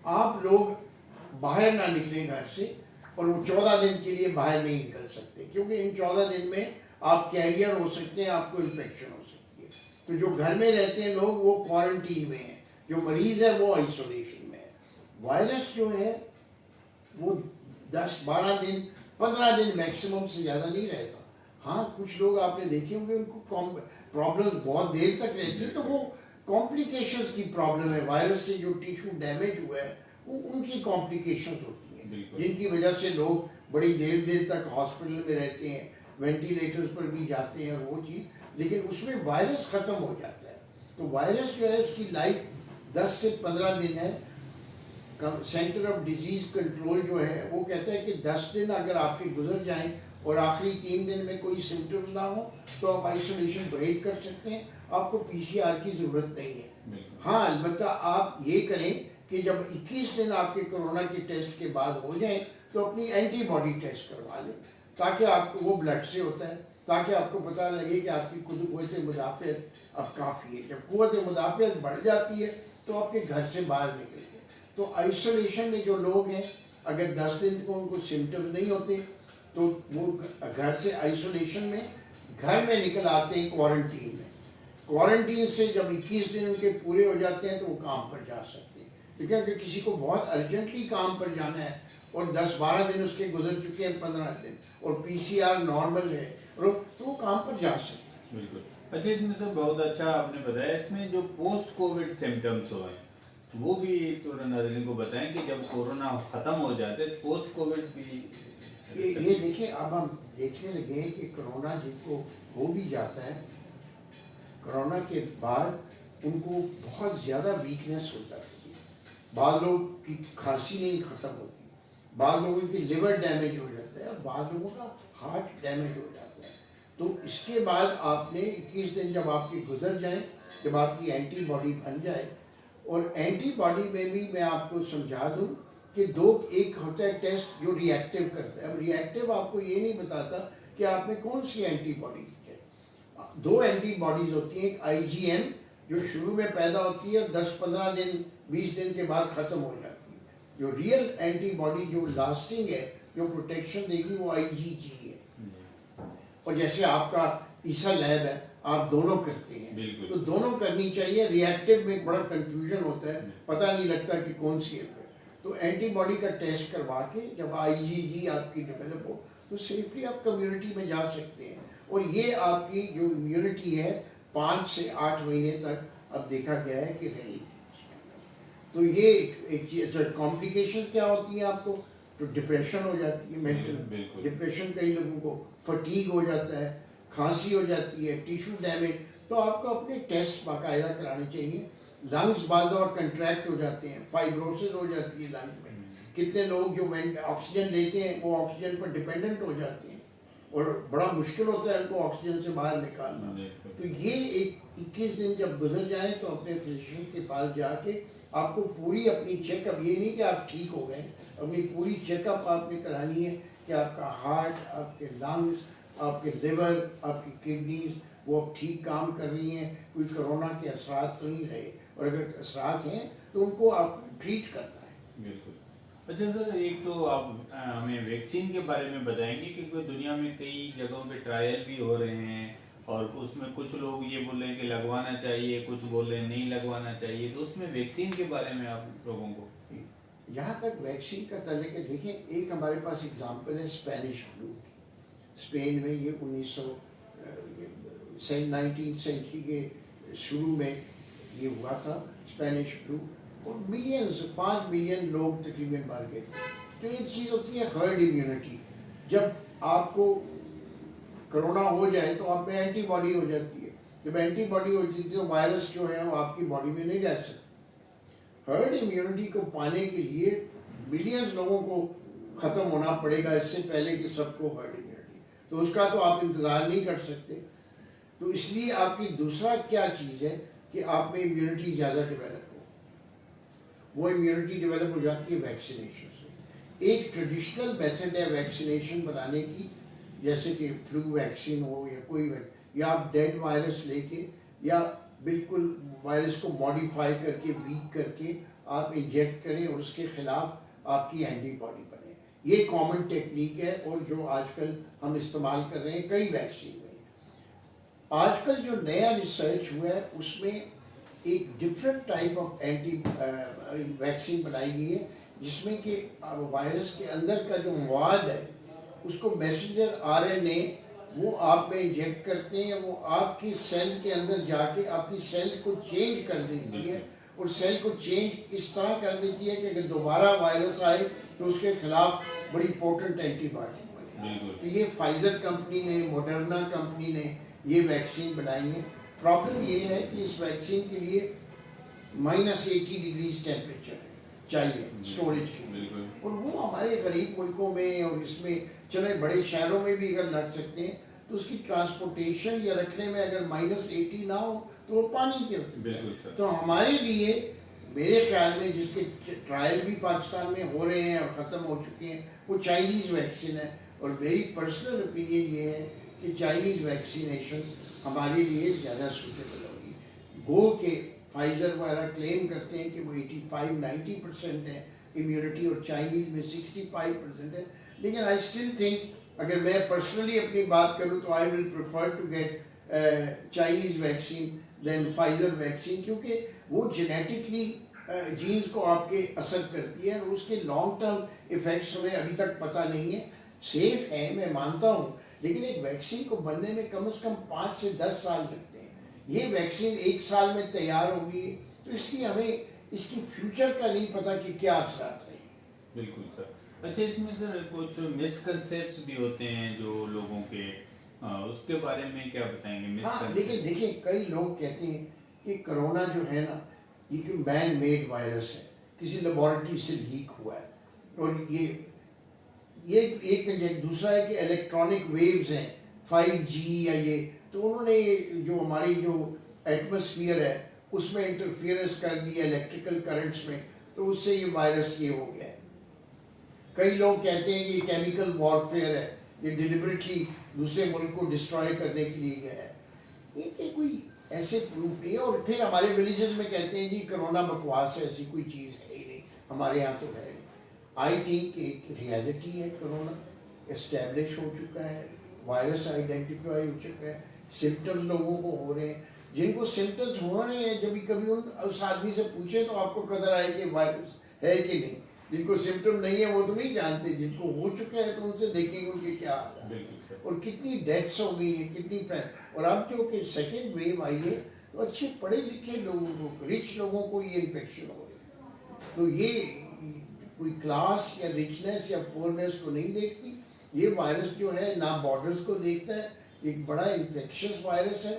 आप लोग बाहर ना निकलें घर से, और वो 14 दिन के लिए बाहर नहीं निकल सकते क्योंकि इन 14 दिन में आप कैरियर हो सकते हैं, आपको इन्फेक्शन हो सकती है। तो जो घर में रहते हैं लोग वो क्वारंटीन में हैं, जो मरीज़ है वो आइसोलेशन में है। वायरस जो है वो 10-12 दिन 15 दिन मैक्सिमम से ज़्यादा नहीं रहता। हाँ, कुछ लोग आपने देखे होंगे उनको प्रॉब्लम बहुत देर तक रहती है, तो वो कॉम्प्लिकेशंस की प्रॉब्लम है। वायरस से जो टिश्यू डैमेज हुआ है वो उनकी कॉम्प्लिकेशंस होती हैं, जिनकी वजह से लोग बड़ी देर तक हॉस्पिटल में रहते हैं, वेंटिलेटर्स पर भी जाते हैं और वो चीज़, लेकिन उसमें वायरस ख़त्म हो जाता है। तो वायरस जो है उसकी लाइफ 10 से 15 दिन है। सेंटर ऑफ डिजीज़ कंट्रोल जो है वो कहता है कि 10 दिन अगर आपके गुजर जाएं और आखिरी 3 दिन में कोई सिम्टम्स ना हो तो आप आइसोलेशन ब्रेक कर सकते हैं, आपको PCR की ज़रूरत नहीं है। हाँ, अलबत्ता आप ये करें कि जब 21 दिन आपके कोरोना के टेस्ट के बाद हो जाएं तो अपनी एंटीबॉडी टेस्ट करवा लें, ताकि आपको वो ब्लड से होता है, ताकि आपको पता लगे कि आपकी क़ुव्वत मुदाफ़ियत अब काफ़ी है। जब क़ुव्वत मुदाफ़ियत बढ़ जाती है तो आपके घर से बाहर निकल गए। तो आइसोलेशन में जो लोग हैं, अगर 10 दिन को उनको सिम्टम नहीं होते तो वो घर से आइसोलेशन में घर में निकल आते हैं क्वारंटीन में। क्वारंटीन से जब 21 दिन उनके पूरे हो जाते हैं तो वो काम पर जा सकते हैं। क्योंकि अगर किसी को बहुत अर्जेंटली काम पर जाना है और 10-12 दिन उसके गुजर चुके हैं, 15 दिन, और PCR नॉर्मल है तो वो काम पर जा सकते हैं। बिल्कुल। अच्छा, इसमें से बहुत अच्छा आपने बताया। इसमें जो पोस्ट कोविड सिम्टम्स हो वो भी थोड़ा नाज़रीन को बताएं कि जब कोरोना ख़त्म हो जाते पोस्ट कोविड भी ये देखिए, अब हम देखने लगे हैं कि कोरोना जिनको हो भी जाता है, कोरोना के बाद उनको बहुत ज़्यादा वीकनेस हो जाती है। बाद लोगों की खांसी नहीं ख़त्म होती, बाद लोगों की लिवर डैमेज हो जाता है, और बाद लोगों का हार्ट डैमेज हो जाता है। तो इसके बाद आपने 21 दिन जब आपके गुजर जाएं, जब आपकी एंटीबॉडी बन जाए, और एंटीबॉडी में भी मैं आपको समझा दूं कि एक होता है टेस्ट जो रिएक्टिव करता है। अब रिएक्टिव आपको ये नहीं बताता कि आप में कौन सी एंटीबॉडी है। 2 एंटीबॉडीज होती हैं, एक IgM जो शुरू में पैदा होती है, 10-15 दिन 20 दिन के बाद ख़त्म हो जाती है। जो रियल एंटीबॉडी जो लास्टिंग है, जो प्रोटेक्शन देगी, वो IgG है। और जैसे आपका ईसा लैब है, आप दोनों करते हैं, तो दोनों करनी चाहिए। रिएक्टिव में बड़ा कंफ्यूजन होता है, पता नहीं लगता कि कौन सी है। तो एंटीबॉडी का टेस्ट करवा के जब IgG आपकी डेवलप हो, तो सेफली आप कम्युनिटी में जा सकते हैं। और ये आपकी जो इम्यूनिटी है 5 से 8 महीने तक अब देखा गया है कि रहेगी। तो ये एक चीज़। कॉम्प्लिकेशन क्या होती है आपको, तो डिप्रेशन हो जाती है, मेंटल डिप्रेशन, कई लोगों को फटीग हो जाता है, खांसी हो जाती है, टिश्यू डैमेज। तो आपको अपने टेस्ट बाकायदा कराने चाहिए। लंग्स बाद कंट्रैक्ट हो जाते हैं, फाइब्रोसिस हो जाती है लंग्स में। कितने लोग जो ऑक्सीजन लेते हैं वो ऑक्सीजन पर डिपेंडेंट हो जाते हैं, और बड़ा मुश्किल होता है उनको ऑक्सीजन से बाहर निकालना। तो ये एक 21 दिन जब गुजर जाए तो अपने फिजिशियन के पास जाके आपको पूरी अपनी चेकअप, ये नहीं कि आप ठीक हो गए, अपनी पूरी चेकअप आपने करानी है कि आपका हार्ट, आपके लंग्स, आपके लिवर, आपकी किडनीज वो अब ठीक काम कर रही हैं, कोई कोरोना के असरात तो नहीं रहे, और अगर असरात हैं तो उनको आप ट्रीट करना है। बिल्कुल। अच्छा सर, एक तो आप हमें वैक्सीन के बारे में बताएंगे, क्योंकि दुनिया में कई जगहों पे ट्रायल भी हो रहे हैं, और उसमें कुछ लोग ये बोल रहे हैं कि लगवाना चाहिए, कुछ बोल रहे हैं नहीं लगवाना चाहिए। तो उसमें वैक्सीन के बारे में आप लोगों को, जहाँ तक वैक्सीन का ताल्लुक है, देखिए एक हमारे पास एग्जाम्पल है स्पेनिश फ्लू की। स्पेन में ये 19th सेंचुरी के शुरू में ये हुआ था स्पेनिश फ्लू, और मिलियंस 5 मिलियन लोग तकरीबन मर गए थे। तो एक चीज़ होती है हर्ड इम्यूनिटी। जब आपको कोरोना हो जाए तो आप में एंटीबॉडी हो जाती है। जब एंटीबॉडी हो जाती है तो वायरस जो है वो आपकी बॉडी में नहीं रह सकता। हर्ड इम्यूनिटी को पाने के लिए मिलियंस लोगों को ख़त्म होना पड़ेगा इससे पहले कि सबको हर्ड इम्यूनिटी, तो उसका तो आप इंतज़ार नहीं कर सकते। तो इसलिए आपकी दूसरा क्या चीज़ है कि आप में इम्यूनिटी ज़्यादा डेवलप हो। वो इम्यूनिटी डेवलप हो जाती है वैक्सीनेशन से। एक ट्रेडिशनल मेथड है वैक्सीनेशन बनाने की, जैसे कि फ्लू वैक्सीन हो या कोई या आप डेड वायरस लेके या बिल्कुल वायरस को मॉडिफाई करके, वीक करके आप इंजेक्ट करें और उसके खिलाफ आपकी एंटीबॉडी बने। ये कॉमन टेक्निक है, और जो आजकल हम इस्तेमाल कर रहे हैं कई वैक्सीन में। आजकल जो नया रिसर्च हुआ है उसमें एक डिफरेंट टाइप ऑफ वैक्सीन बनाई गई है, जिसमें कि वायरस के अंदर का जो मवाद है उसको मैसेंजर RNA वो आप में इंजेक्ट करते हैं। वो आपकी सेल के अंदर जाके आपकी सेल को चेंज कर देती है, और सेल को चेंज इस तरह कर देती है कि अगर दोबारा वायरस आए तो उसके खिलाफ बड़ी पोटेंट एंटीबायोटिक बने। तो ये फाइजर कंपनी ने, मॉडर्ना कंपनी ने ये वैक्सीन बनाई है। प्रॉब्लम ये है कि इस वैक्सीन के लिए -80 डिग्रीज टेम्परेचर चाहिए स्टोरेज के लिए, और वो हमारे गरीब मुल्कों में और इसमें चले बड़े शहरों में भी अगर लग सकते हैं, तो उसकी ट्रांसपोर्टेशन या रखने में अगर -80 ना हो तो वो पानी के सकते। तो हमारे लिए मेरे ख्याल में जिसके ट्रायल भी पाकिस्तान में हो रहे हैं और ख़त्म हो चुके हैं, वो चाइनीज़ वैक्सीन है। और मेरी पर्सनल ओपिनियन ये है कि चाइनीज़ वैक्सीनेशन हमारे लिए ज़्यादा सूटेबल होगी। गो के फाइजर वगैरह क्लेम करते हैं कि वो 85-90% है इम्यूनिटी, और चाइनीज़ में 65% है। लेकिन आई स्टिल थिंक, अगर मैं पर्सनली अपनी बात करूं तो I will prefer to get Chinese vaccine than Pfizer vaccine, क्योंकि वो जेनेटिकली जीन्स को आपके असर करती है, और उसके लॉन्ग टर्म इफ़ेक्ट्स हमें अभी तक पता नहीं है। सेफ है, मैं मानता हूँ, लेकिन एक वैक्सीन को बनने में कम से कम 5 से 10 साल लगते हैं। ये वैक्सीन 1 साल में तैयार होगी, तो इसलिए हमें इसकी फ्यूचर का नहीं पता कि क्या असरात रहेंगे। बिल्कुल सर। अच्छा, इसमें सर कुछ मिसकंसेप्ट्स भी होते हैं जो लोगों के, उसके बारे में क्या बताएंगे? हाँ, लेकिन देखिए कई लोग कहते हैं कि कोरोना जो है ना, ये कि मैन मेड वायरस है, किसी लेबॉरेटरी से लीक हुआ है, और ये एक दूसरा है कि इलेक्ट्रॉनिक वेव्स हैं 5G या ये, तो उन्होंने जो हमारी जो एटमॉस्फेयर है उसमें इंटरफियरेंस कर दिया इलेक्ट्रिकल करंट्स में, तो उससे ये वायरस ये हो गया है। कई लोग कहते हैं कि ये केमिकल वॉरफेयर है, ये डिलिबरेटली दूसरे मुल्क को डिस्ट्रॉय करने के लिए गया है। इनके कोई ऐसे प्रूफ नहीं है। और फिर हमारे विलेजेस में कहते हैं जी कोरोना बकवास है, ऐसी कोई चीज़ है ही नहीं, हमारे यहाँ तो है नहीं। आई थिंक एक रियलिटी है, कोरोना एस्टेब्लिश हो चुका है, वायरस आइडेंटिफाई हो चुका है, सिम्टम्स लोगों को हो रहे हैं। जिनको सिम्टम्स हो रहे हैं जब कभी उस आदमी से पूछे तो आपको कदर आए कि वायरस है कि नहीं। जिनको सिम्टम नहीं है वो तो नहीं जानते, जिनको हो चुका है तो उनसे देखेंगे उनके क्या हाल है और कितनी डेथ्स हो गई है, कितनी और अब जो कि सेकेंड वेव आई है तो अच्छे पढ़े लिखे लोगों को, रिच लोगों को ये इन्फेक्शन हो रही है। तो ये कोई क्लास या रिचनेस या पोरनेस को नहीं देखती। ये वायरस जो है ना बॉर्डर्स को देखता है, एक बड़ा इन्फेक्शियस वायरस है।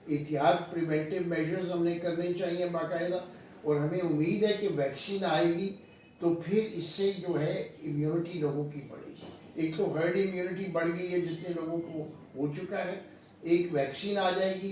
एहतियात प्रिवेंटिव मेजर्स हमने करने चाहिए बाकायदा, और हमें उम्मीद है कि वैक्सीन आएगी तो फिर इससे जो है इम्यूनिटी लोगों की बढ़ेगी। एक तो हर्ड इम्यूनिटी बढ़ गई है जितने लोगों को हो चुका है, एक वैक्सीन आ जाएगी।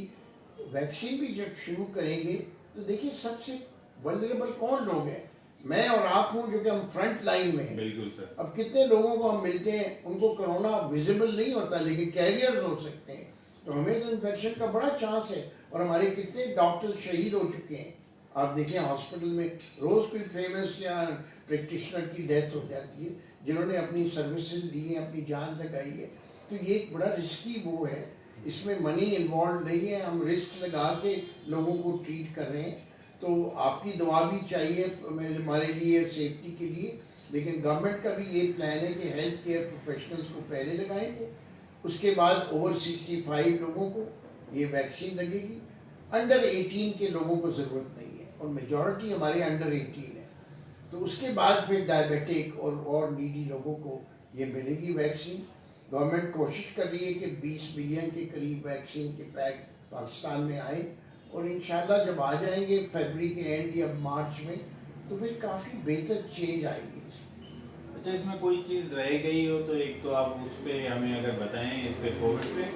वैक्सीन भी जब शुरू करेंगे तो देखिए सबसे वल्नरेबल कौन लोग हैं, मैं और आप हूँ जो कि हम फ्रंट लाइन में हैं। बिल्कुल सर। अब कितने लोगों को हम मिलते हैं उनको कोरोना विजिबल नहीं होता लेकिन कैरियर हो सकते हैं, तो हमें तो इन्फेक्शन का बड़ा चांस है। और हमारे कितने डॉक्टर शहीद हो चुके हैं, आप देखें हॉस्पिटल में रोज़ कोई फेमस या प्रैक्टिशनर की डेथ हो जाती है जिन्होंने अपनी सर्विसेज दी हैं, अपनी जान लगाई है। तो ये एक बड़ा रिस्की वो है, इसमें मनी इन्वॉल्व नहीं है, हम रिस्क लगा के लोगों को ट्रीट कर रहे हैं। तो आपकी दुआ भी चाहिए हमारे लिए सेफ्टी के लिए, लेकिन गवर्नमेंट का भी ये प्लान है कि हेल्थ केयर प्रोफेशनल्स को पहले लगाएंगे, उसके बाद ओवर 65 लोगों को ये वैक्सीन लगेगी। अंडर 18 के लोगों को ज़रूरत नहीं है और मेजॉरिटी हमारे अंडर 18 है। तो उसके बाद फिर डायबिटिक और नीडी लोगों को ये मिलेगी वैक्सीन। गवर्नमेंट कोशिश कर रही है कि 20 मिलियन के करीब वैक्सीन के पैक पाकिस्तान में आए, और इंशाल्लाह जब आ जाएंगे फरवरी के एंड या मार्च में तो फिर काफ़ी बेहतर चेंज आएगी इसमें। अच्छा, इसमें कोई चीज़ रह गई हो तो एक तो आप उस पर हमें अगर बताएं, इस पे कोविड पे।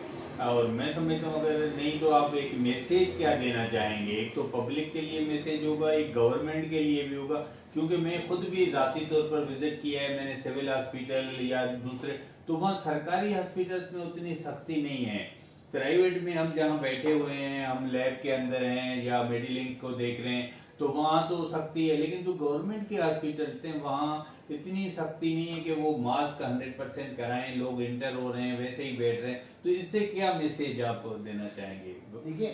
और मैं समझता हूँ अगर नहीं तो आप एक मैसेज क्या देना चाहेंगे। एक तो पब्लिक के लिए मैसेज होगा, एक गवर्नमेंट के लिए भी होगा, क्योंकि मैं खुद भी ज़ाती तौर पर विजिट किया है मैंने सिविल हॉस्पिटल या दूसरे, तो वहाँ सरकारी हॉस्पिटल में उतनी सख्ती नहीं है। प्राइवेट में हम जहाँ बैठे हुए हैं, हम लैब के अंदर हैं या मेडिलिंक को देख रहे हैं, तो वहाँ तो सख्ती है, लेकिन जो गवर्नमेंट के हॉस्पिटल्स हैं वहाँ इतनी सख्ती नहीं है कि वो मास्क 100% कराएं, लोग इंटर हो रहे हैं वैसे ही बैठ रहे हैं। तो इससे क्या मैसेज आप देना चाहेंगे? देखिए,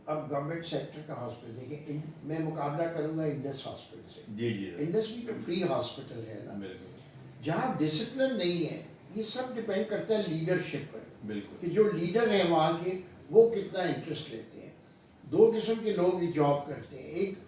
अब गवर्नमेंट सेक्टर का हॉस्पिटल देखिए, मैं मुकाबला करूंगा इंडस हॉस्पिटल से। जी जी। इंडस भी तो फ्री हॉस्पिटल है ना। बिल्कुल। जहाँ डिसिप्लिन नहीं है, ये सब डिपेंड करता है लीडरशिप पर। बिल्कुल। कि जो लीडर हैं वहाँ के वो कितना इंटरेस्ट लेते हैं। दो किस्म के लोग जॉब करते हैं, एक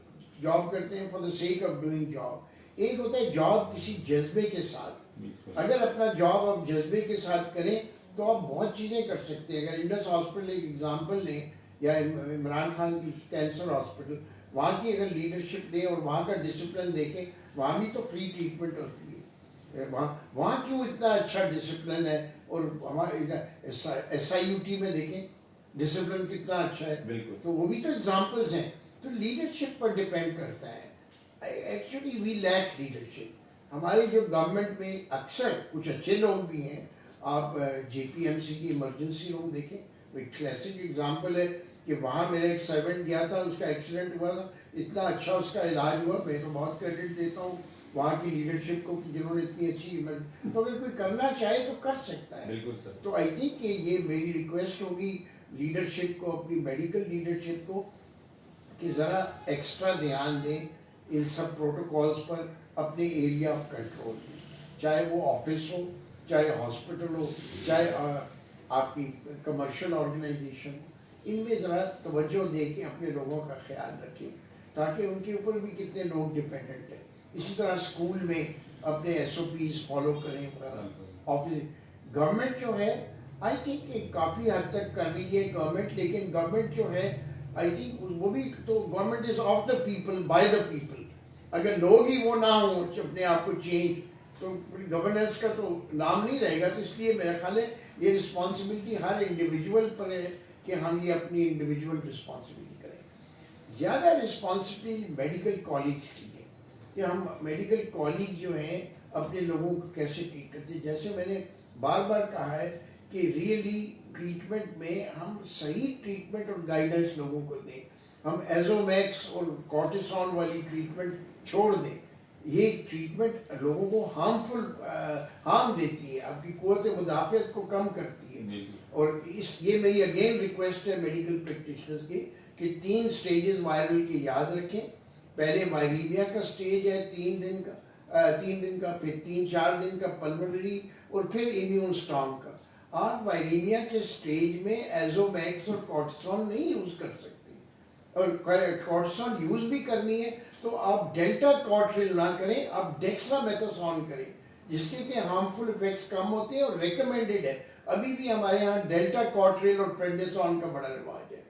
जॉब करते हैं for the sake of doing job, एक होता है जॉब किसी जज्बे के साथ। अगर अपना जॉब आप जज्बे के साथ करें तो आप बहुत चीज़ें कर सकते हैं। अगर इंडस हॉस्पिटल एक एग्जांपल लें या इमरान खान की कैंसर हॉस्पिटल, वहाँ की अगर लीडरशिप लें और वहाँ का डिसिप्लिन देखें, वहाँ भी तो फ्री ट्रीटमेंट होती है। वहाँ क्यों इतना अच्छा डिसिप्लिन है, और हमारे SIUT में देखें डिसिप्लिन कितना अच्छा है। बिल्कुल। तो वो भी तो एग्जांपल्स हैं। तो लीडरशिप पर डिपेंड करता है। Actually we lack leadership. हमारे जो गवर्नमेंट में अक्सर कुछ अच्छे लोग भी हैं। आप JPMC की इमरजेंसी रूम देखें, वो एक क्लासिक एग्जांपल है कि वहाँ मेरा एक सर्वेंट गया था, उसका एक्सीडेंट हुआ था, इतना अच्छा उसका इलाज हुआ। मैं तो बहुत क्रेडिट देता हूँ वहाँ की लीडरशिप को कि जिन्होंने इतनी अच्छी तो अगर कोई करना चाहे तो कर सकता है। बिल्कुल सर। तो आई थिंक कि ये मेरी रिक्वेस्ट होगी लीडरशिप को, अपनी मेडिकल लीडरशिप को, कि ज़रा एक्स्ट्रा ध्यान दें इन सब प्रोटोकॉल्स पर अपने एरिया ऑफ कंट्रोल में, चाहे वो ऑफिस हो, चाहे हॉस्पिटल हो, चाहे आपकी कमर्शियल ऑर्गेनाइजेशन हो। इनमें ज़रा तवज्जो दे के अपने लोगों का ख्याल रखें, ताकि उनके ऊपर भी कितने लोग डिपेंडेंट हैं। इसी तरह स्कूल में अपने SOPs फॉलो करें वगैरह। ऑफिस गवर्नमेंट जो है आई थिंक काफ़ी हद तक कर रही है गवर्नमेंट, लेकिन गवर्नमेंट जो है आई थिंक वो भी तो government is of the people by the people. अगर लोग ही वो ना हों अपने आप को चेंज तो गवर्नेंस का तो नाम नहीं रहेगा। तो इसलिए मेरा ख्याल है ये रिस्पॉन्सिबिलिटी हर इंडिविजुअल पर है कि हम ये अपनी इंडिविजुअल रिस्पॉन्सिबिलिटी करें। ज़्यादा रिस्पॉन्सिबिलिटी मेडिकल कॉलेज की है कि हम मेडिकल कॉलेज जो हैं अपने लोगों को कैसे ट्रीट करते हैं। जैसे मैंने बार बार कहा है कि रियली ट्रीटमेंट में हम सही ट्रीटमेंट और गाइडेंस लोगों को दें। हम एजोमैक्स और कॉर्टिसोन वाली ट्रीटमेंट छोड़ दें। ये ट्रीटमेंट लोगों को हार्म देती है, आपकी क़ुव्वत मुदाफ़ियत को कम करती है। और ये मेरी अगेन रिक्वेस्ट है मेडिकल प्रैक्टिशनर्स की कि 3 स्टेजेस वायरल के याद रखें। पहले वायरीमिया का स्टेज है 3 दिन का, फिर 3-4 दिन का पल्मोनरी, और फिर इम्यून स्टॉर्म का। आप वायरीमिया के स्टेज में एजोमैक्स और कॉर्टिसोन नहीं यूज़ कर सकते, और कॉर्टिसोन यूज़ भी करनी है तो आप डेल्टा कॉर्ट्रिल ना करें, आप डेक्सामेथासोन करें, जिसके के हार्मफुल इफेक्ट्स कम होते हैं और रिकमेंडेड है। अभी भी हमारे यहाँ डेल्टा कॉर्ट्रिल और प्रेडनिसोन का बड़ा रिवाज है।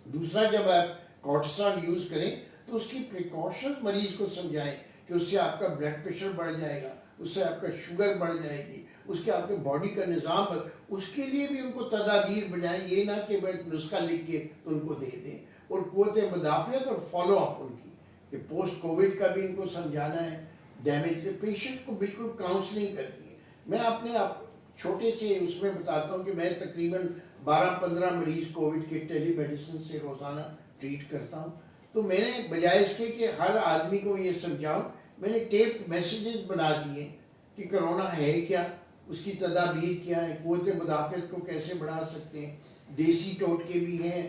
दूसरा, जब आप कॉर्टिसोन यूज़ करें तो उसकी प्रिकॉशन मरीज को समझाएं कि उससे आपका ब्लड प्रेशर बढ़ जाएगा, उससे आपका शुगर बढ़ जाएगी, उसके आपके बॉडी का निज़ाम, उसके लिए भी उनको तदाबीर बनाएं। ये ना कि मैं नुस्खा लिख के तो उनको दे दें। और क़ुव्वत मुदाफ़ियत और फॉलो अप उनकी कि पोस्ट कोविड का भी इनको समझाना है। डैमेज पेशेंट को बिल्कुल काउंसलिंग करती है। मैं अपने आप छोटे से उसमें बताता हूँ कि मैं तकरीबन 12-15 मरीज़ कोविड के टेली मेडिसिन से रोज़ाना ट्रीट करता हूँ। तो मैंने बजाय इसके कि हर आदमी को ये समझाऊँ, मैंने टेप मैसेजेस बना दिए कि कोरोना है क्या, उसकी तदाबीर क्या है, क़ुव्वत मुदाफ़ियत को कैसे बढ़ा सकते हैं, देसी टोटके भी हैं,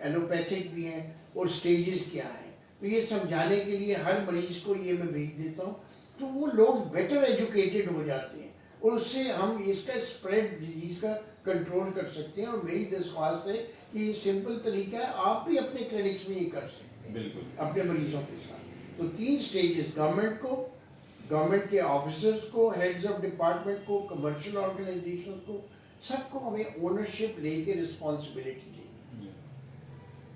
एलोपैथिक भी हैं, और स्टेजेस क्या हैं। तो ये समझाने के लिए हर मरीज़ को ये मैं भेज देता हूँ, तो वो लोग बेटर एजुकेटेड हो जाते हैं, और उससे हम इसका स्प्रेड डिजीज़ का कंट्रोल कर सकते हैं। और मेरी दरख्वास्त है कि ये सिंपल तरीका है, आप भी अपने क्लिनिक्स में ये कर सकते हैं बिल्कुल अपने मरीजों के साथ। तो 3 स्टेजेस, गवर्नमेंट के ऑफिसर्स को, हेड्स ऑफ डिपार्टमेंट को, कमर्शियल ऑर्गेनाइजेशन को, सबको हमें ओनरशिप लेके रिस्पॉन्सिबिलिटी लेनी है।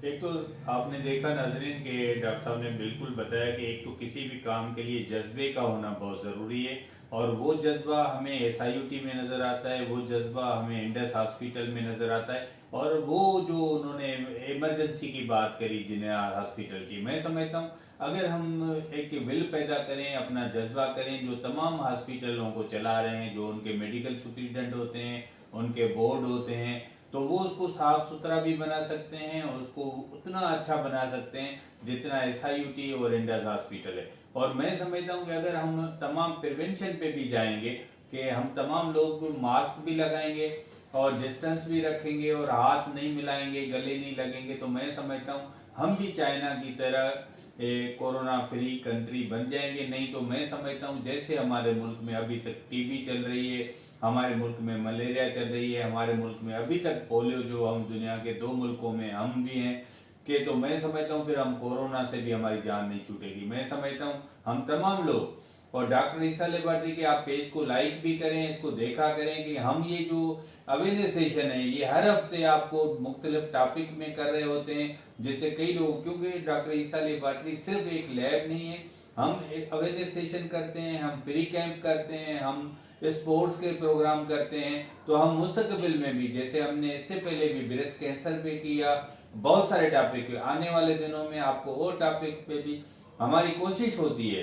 एक तो आपने देखा नाज़रीन कि डॉक्टर साहब ने बिल्कुल बताया कि एक तो किसी भी काम के लिए जज्बे का होना बहुत ज़रूरी है, और वो जज्बा हमें SIUT में नज़र आता है, वो जज्बा हमें इंडस हॉस्पिटल में नज़र आता है, और वो जो उन्होंने इमरजेंसी की बात करी जिन्हें हॉस्पिटल की, मैं समझता हूँ अगर हम एक विल पैदा करें, अपना जज्बा करें, जो तमाम हॉस्पिटलों को चला रहे हैं, जो उनके मेडिकल सुपरिटेंडेंट होते हैं, उनके बोर्ड होते हैं, तो वो उसको साफ सुथरा भी बना सकते हैं, उसको उतना अच्छा बना सकते हैं जितना SIUT और इंडस हॉस्पिटल है। और मैं समझता हूँ कि अगर हम तमाम प्रिवेंशन पे भी जाएंगे कि हम तमाम लोग मास्क भी लगाएंगे और डिस्टेंस भी रखेंगे और हाथ नहीं मिलाएंगे, गले नहीं लगेंगे, तो मैं समझता हूँ हम भी चाइना की तरह कोरोना फ्री कंट्री बन जाएंगे। नहीं तो मैं समझता हूँ जैसे हमारे मुल्क में अभी तक TB चल रही है, हमारे मुल्क में मलेरिया चल रही है, हमारे मुल्क में अभी तक पोलियो, जो हम दुनिया के 2 मुल्कों में हम भी हैं, कि तो मैं समझता हूँ फिर हम कोरोना से भी हमारी जान नहीं छूटेगी। मैं समझता हूँ हम तमाम लोग, और डॉक्टर ईसा लेबॉरेटरी के आप पेज को लाइक भी करें, इसको देखा करें कि हम ये जो अवेयरनेस सेशन है ये हर हफ्ते आपको मुख्तलिफ टॉपिक में कर रहे होते हैं, जिससे कई लोग, क्योंकि डॉक्टर ईसा लेबॉरेटरी सिर्फ एक लैब नहीं है, हम अवेयरनेस सेशन करते हैं, हम फ्री कैंप करते हैं, हम स्पोर्ट्स के प्रोग्राम करते हैं। तो हम मुस्तकबिल में भी, जैसे हमने इससे पहले भी ब्रेस्ट कैंसर पे किया, बहुत सारे टॉपिक, आने वाले दिनों में आपको और टॉपिक पे भी हमारी कोशिश होती है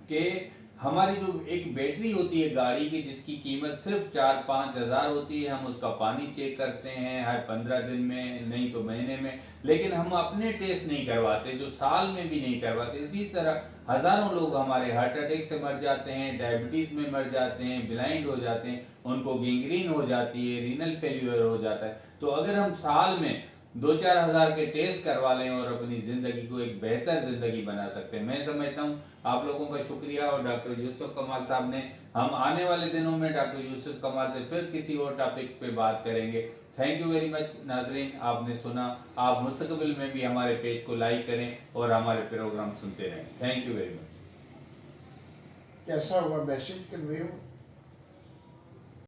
कि हमारी जो एक बैटरी होती है गाड़ी की, जिसकी कीमत सिर्फ 4-5 हज़ार होती है, हम उसका पानी चेक करते हैं हर 15 दिन में, नहीं तो महीने में, लेकिन हम अपने टेस्ट नहीं करवाते, जो साल में भी नहीं करवाते। इसी तरह हज़ारों लोग हमारे हार्ट अटैक से मर जाते हैं, डायबिटीज़ में मर जाते हैं, ब्लाइंड हो जाते हैं, उनको गैंग्रीन हो जाती है, रीनल फेल्यूर हो जाता है। तो अगर हम साल में 2-4 हज़ार के टेस्ट करवा लें और अपनी ज़िंदगी को एक बेहतर ज़िंदगी बना सकते हैं। मैं समझता हूँ आप लोगों का शुक्रिया, और डॉक्टर यूसुफ कमाल साहब ने, हम आने वाले दिनों में डॉक्टर यूसुफ कमाल से फिर किसी और टॉपिक पे बात करेंगे। थैंक यू वेरी मच नाजरीन, आपने सुना। आप मुस्तकबिल में भी हमारे पेज को लाइक करें और हमारे प्रोग्राम सुनते रहें। Thank you very much. कैसा हुआ, मैसेज कन्वे हो?